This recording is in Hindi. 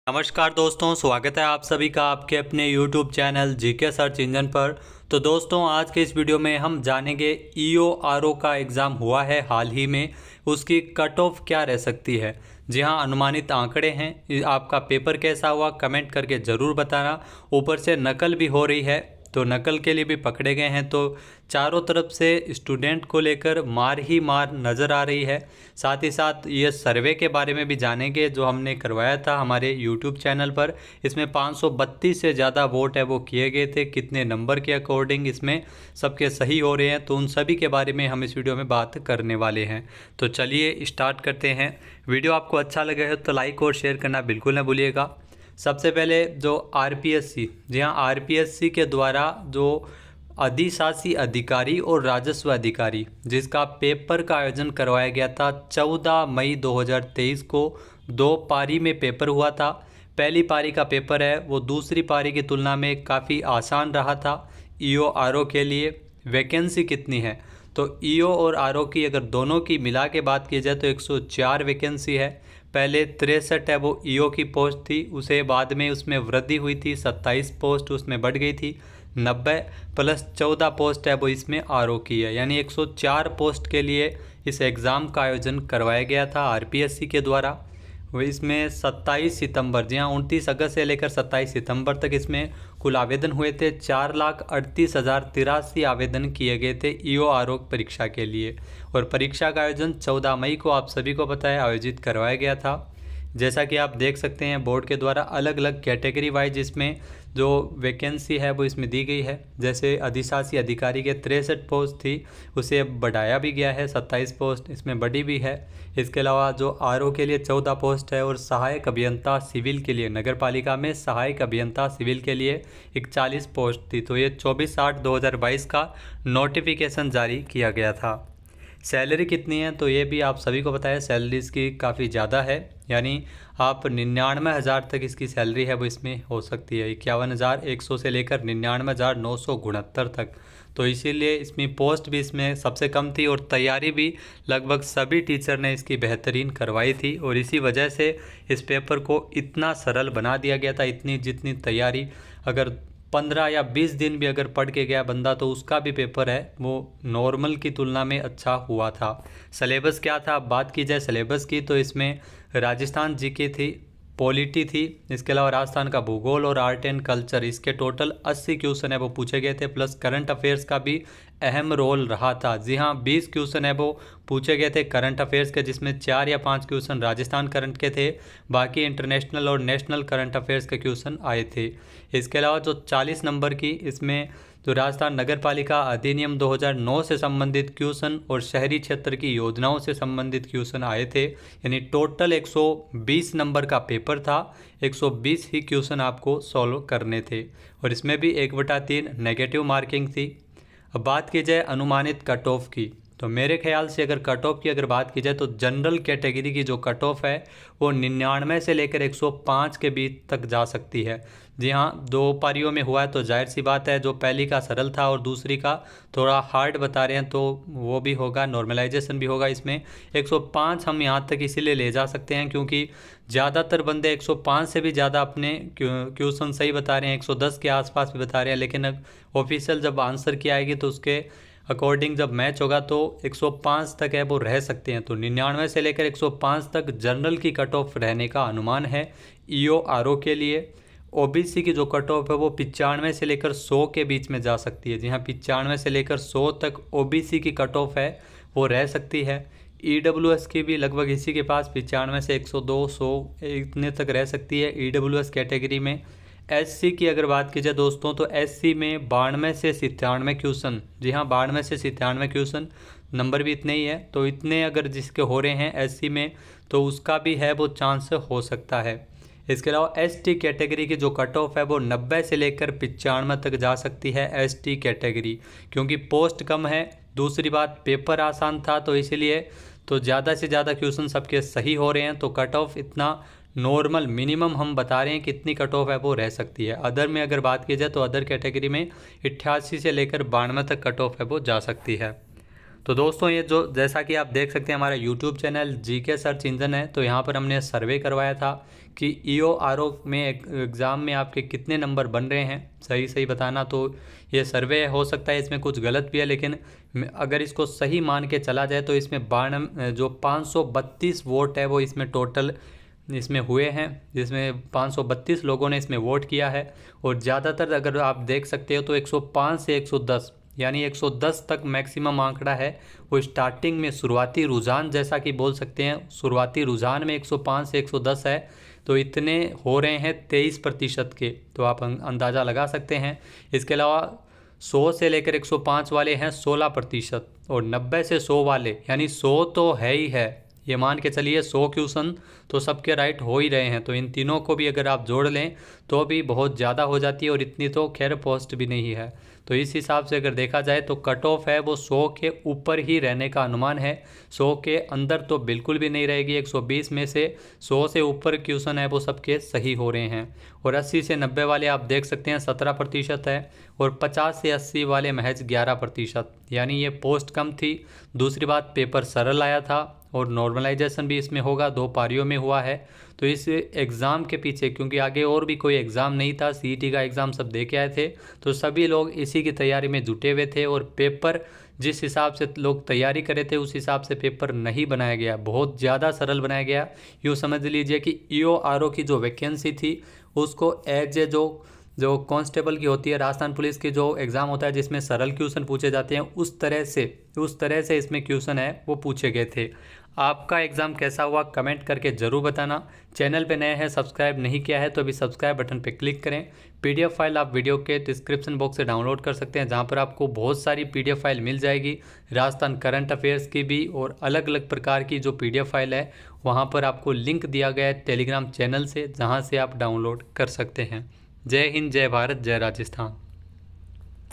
नमस्कार दोस्तों, स्वागत है आप सभी का आपके अपने YouTube channel GK search engine पर। तो दोस्तों, आज के इस वीडियो में हम जानेंगे ईओ आरओ का एग्ज़ाम हुआ है हाल ही में, उसकी कट ऑफ क्या रह सकती है। जी हाँ, अनुमानित आंकड़े हैं। आपका पेपर कैसा हुआ कमेंट करके ज़रूर बताना। ऊपर से नकल भी हो रही है, तो नकल के लिए भी पकड़े गए हैं। तो चारों तरफ से स्टूडेंट को लेकर मार ही मार नज़र आ रही है। साथ ही साथ ये सर्वे के बारे में भी जानेंगे जो हमने करवाया था हमारे यूट्यूब चैनल पर। इसमें 532 से ज़्यादा वोट है वो किए गए थे, कितने नंबर के अकॉर्डिंग इसमें सबके सही हो रहे हैं, तो उन सभी के बारे में हम इस वीडियो में बात करने वाले हैं। तो चलिए स्टार्ट करते हैं। वीडियो आपको अच्छा लगे हो तो लाइक और शेयर करना बिल्कुल ना भूलिएगा। सबसे पहले जो आरपीएससी, जी हाँ, आरपीएससी के द्वारा जो अधिशासी अधिकारी और राजस्व अधिकारी जिसका पेपर का आयोजन करवाया गया था 14 मई 2023 को, 2 पारी में पेपर हुआ था। पहली पारी का पेपर है वो दूसरी पारी की तुलना में काफ़ी आसान रहा था। ईओ आरओ के लिए वैकेंसी कितनी है, तो ईओ और आरओ की अगर दोनों की मिला के बात की जाए तो 104 वैकेंसी है। पहले 63 है वो ईओ की पोस्ट थी, उसे बाद में उसमें वृद्धि हुई थी, 27 पोस्ट उसमें बढ़ गई थी। 90 प्लस 14 पोस्ट है वो इसमें आरओ की है, यानी 104 पोस्ट के लिए इस एग्ज़ाम का आयोजन करवाया गया था आरपीएससी के द्वारा। वो इसमें 27 सितंबर, जी हाँ, 29 अगस्त से लेकर 27 सितंबर तक इसमें कुल आवेदन हुए थे। 4,38,083 आवेदन किए गए थे ईओ आरओ परीक्षा के लिए। और परीक्षा का आयोजन 14 मई को आप सभी को पता है आयोजित करवाया गया था। जैसा कि आप देख सकते हैं बोर्ड के द्वारा अलग अलग कैटेगरी वाइज इसमें जो वैकेंसी है वो इसमें दी गई है। जैसे अधिशासी अधिकारी के 63 पोस्ट थी, उसे बढ़ाया भी गया है, 27 पोस्ट इसमें बढ़ी भी है। इसके अलावा जो आरओ के लिए 14 पोस्ट है और सहायक अभियंता सिविल के लिए, नगर पालिका में सहायक अभियंता सिविल के लिए 41 पोस्ट थी। तो ये 24/8/2022 का नोटिफिकेशन जारी किया गया था। सैलरी कितनी है, तो ये भी आप सभी को पता है सैलरी इसकी काफ़ी ज़्यादा है, यानी आप 99,000 तक इसकी सैलरी है वो इसमें हो सकती है। 51,100 से लेकर 99,969 तक। तो इसीलिए इसमें पोस्ट भी इसमें सबसे कम थी और तैयारी भी लगभग सभी टीचर ने इसकी बेहतरीन करवाई थी। और इसी वजह से इस पेपर को इतना सरल बना दिया गया था। इतनी जितनी तैयारी अगर 15 या 20 दिन भी अगर पढ़ के गया बंदा तो उसका भी पेपर है वो नॉर्मल की तुलना में अच्छा हुआ था। सिलेबस क्या था, बात की जाए सिलेबस की, तो इसमें राजस्थान जीके थी, पॉलिटी थी, इसके अलावा राजस्थान का भूगोल और आर्ट एंड कल्चर, इसके टोटल 80 क्वेश्चन है वो पूछे गए थे। प्लस करंट अफेयर्स का भी अहम रोल रहा था। जी हाँ, 20 क्वेश्चन है वो पूछे गए थे करंट अफेयर्स के, जिसमें 4 या 5 क्वेश्चन राजस्थान करंट के थे, बाकी इंटरनेशनल और नेशनल करंट अफेयर्स के क्वेश्चन आए थे। इसके अलावा जो 40 नंबर की इसमें जो राजस्थान नगर पालिका अधिनियम 2009 से संबंधित क्वेश्चन और शहरी क्षेत्र की योजनाओं से संबंधित क्वेश्चन आए थे, यानी टोटल 120 नंबर का पेपर था। 120 ही क्वेश्चन आपको सॉल्व करने थे और इसमें भी 1/3 नेगेटिव मार्किंग थी। अब बात की जाए अनुमानित कट ऑफ की, तो मेरे ख्याल से अगर कट ऑफ की अगर बात की जाए तो जनरल कैटेगरी की जो कट ऑफ है वो 99 से लेकर 105 के बीच तक जा सकती है। जी हाँ, 2 पारियों में हुआ है तो जाहिर सी बात है जो पहली का सरल था और दूसरी का थोड़ा हार्ड बता रहे हैं तो वो भी होगा, नॉर्मलाइजेशन भी होगा। इसमें 105 हम यहाँ तक इसीलिए ले जा सकते हैं क्योंकि ज़्यादातर बंदे 105 से भी ज़्यादा अपने क्वेश्चन सही बता रहे हैं, 110 के आसपास भी बता रहे हैं। लेकिन ऑफिशियल जब आंसर की आएगी तो उसके अकॉर्डिंग जब मैच होगा तो 105 तक है वो रह सकते हैं। तो 99 से लेकर 105 तक जनरल की कट ऑफ रहने का अनुमान है ईओ आरओ के लिए। ओबीसी की जो कट ऑफ है वो 95 से लेकर 100 के बीच में जा सकती है। जी हाँ, 95 से लेकर 100 तक ओबीसी की कट ऑफ है वो रह सकती है। ईडब्ल्यूएस की भी लगभग इसी के पास 95 से 102 100 इतने तक रह सकती है ईडब्ल्यूएस कैटेगरी में। एससी की अगर बात की जाए दोस्तों तो एससी में 92 से 97 क्वेश्चन, जी हाँ 92 से 97 क्वेश्चन, नंबर भी इतने ही है। तो इतने अगर जिसके हो रहे हैं एससी में तो उसका भी है वो चांस हो सकता है। इसके अलावा एसटी कैटेगरी की जो कट ऑफ है वो 90 से लेकर 95 तक जा सकती है एसटी कैटेगरी, क्योंकि पोस्ट कम है। दूसरी बात पेपर आसान था तो इसीलिए तो ज़्यादा से ज़्यादा क्वेश्चन सबके सही हो रहे हैं। तो कट ऑफ इतना नॉर्मल मिनिमम हम बता रहे हैं कितनी कट ऑफ है वो रह सकती है। अदर में अगर बात की जाए तो अदर कैटेगरी में 88 से लेकर 92 तक कट ऑफ है वो जा सकती है। तो दोस्तों ये जो जैसा कि आप देख सकते हैं हमारा YouTube channel GK search engine है, तो यहाँ पर हमने सर्वे करवाया था कि ईओ आरओ में एग्ज़ाम में आपके कितने नंबर बन रहे हैं, सही सही बताना। तो ये सर्वे हो सकता है इसमें कुछ गलत भी है, लेकिन अगर इसको सही मान के चला जाए तो इसमें 532 वोट है वो इसमें टोटल इसमें हुए हैं, जिसमें 532 लोगों ने इसमें वोट किया है। और ज़्यादातर अगर आप देख सकते हो तो 105 से 110 यानी 110 तक मैक्सिमम आंकड़ा है वो स्टार्टिंग में शुरुआती रुझान जैसा कि बोल सकते हैं। शुरुआती रुझान में 105 से 110 है, तो इतने हो रहे हैं 23% के, तो आप अंदाज़ा लगा सकते हैं। इसके अलावा 100 से लेकर 105 वाले हैं 16%, और 90 से 100 वाले यानी 100 तो है ही है, ये मान के चलिए 100 क्वेश्चन तो सबके राइट हो ही रहे हैं। तो इन तीनों को भी अगर आप जोड़ लें तो भी बहुत ज़्यादा हो जाती है, और इतनी तो खैर पोस्ट भी नहीं है। तो इस हिसाब से अगर देखा जाए तो कट ऑफ है वो 100 के ऊपर ही रहने का अनुमान है, 100 के अंदर तो बिल्कुल भी नहीं रहेगी। 120 में से 100 से ऊपर क्वेश्चन है वो सबके सही हो रहे हैं। और 80 से 90 वाले आप देख सकते हैं 17% है, और 50 से 80 वाले महज 11%, यानी ये पोस्ट कम थी। दूसरी बात, पेपर सरल आया था और नॉर्मलाइजेशन भी इसमें होगा, 2 पारियों में हुआ है। तो इस एग्ज़ाम के पीछे, क्योंकि आगे और भी कोई एग्ज़ाम नहीं था, सीईटी का एग्ज़ाम सब दे के आए थे, तो सभी लोग इसी की तैयारी में जुटे हुए थे। और पेपर जिस हिसाब से लोग तैयारी करे थे उस हिसाब से पेपर नहीं बनाया गया, बहुत ज़्यादा सरल बनाया गया। यूँ समझ लीजिए कि ईओ आरओ की जो वैकेंसी थी उसको एज ए जो कांस्टेबल की होती है, राजस्थान पुलिस की जो एग्ज़ाम होता है जिसमें सरल क्वेश्चन पूछे जाते हैं, उस तरह से इसमें क्वेश्चन है वो पूछे गए थे। आपका एग्ज़ाम कैसा हुआ कमेंट करके ज़रूर बताना। चैनल पे नए हैं, सब्सक्राइब नहीं किया है तो अभी सब्सक्राइब बटन पे क्लिक करें। पीडीएफ फाइल आप वीडियो के डिस्क्रिप्शन बॉक्स से डाउनलोड कर सकते हैं, जहाँ पर आपको बहुत सारी पीडीएफ फाइल मिल जाएगी, राजस्थान करंट अफेयर्स की भी और अलग अलग प्रकार की जो पीडीएफ फाइल है वहाँ पर आपको लिंक दिया गया है टेलीग्राम चैनल से, जहाँ से आप डाउनलोड कर सकते हैं। जय हिंद, जय भारत, जय राजस्थान।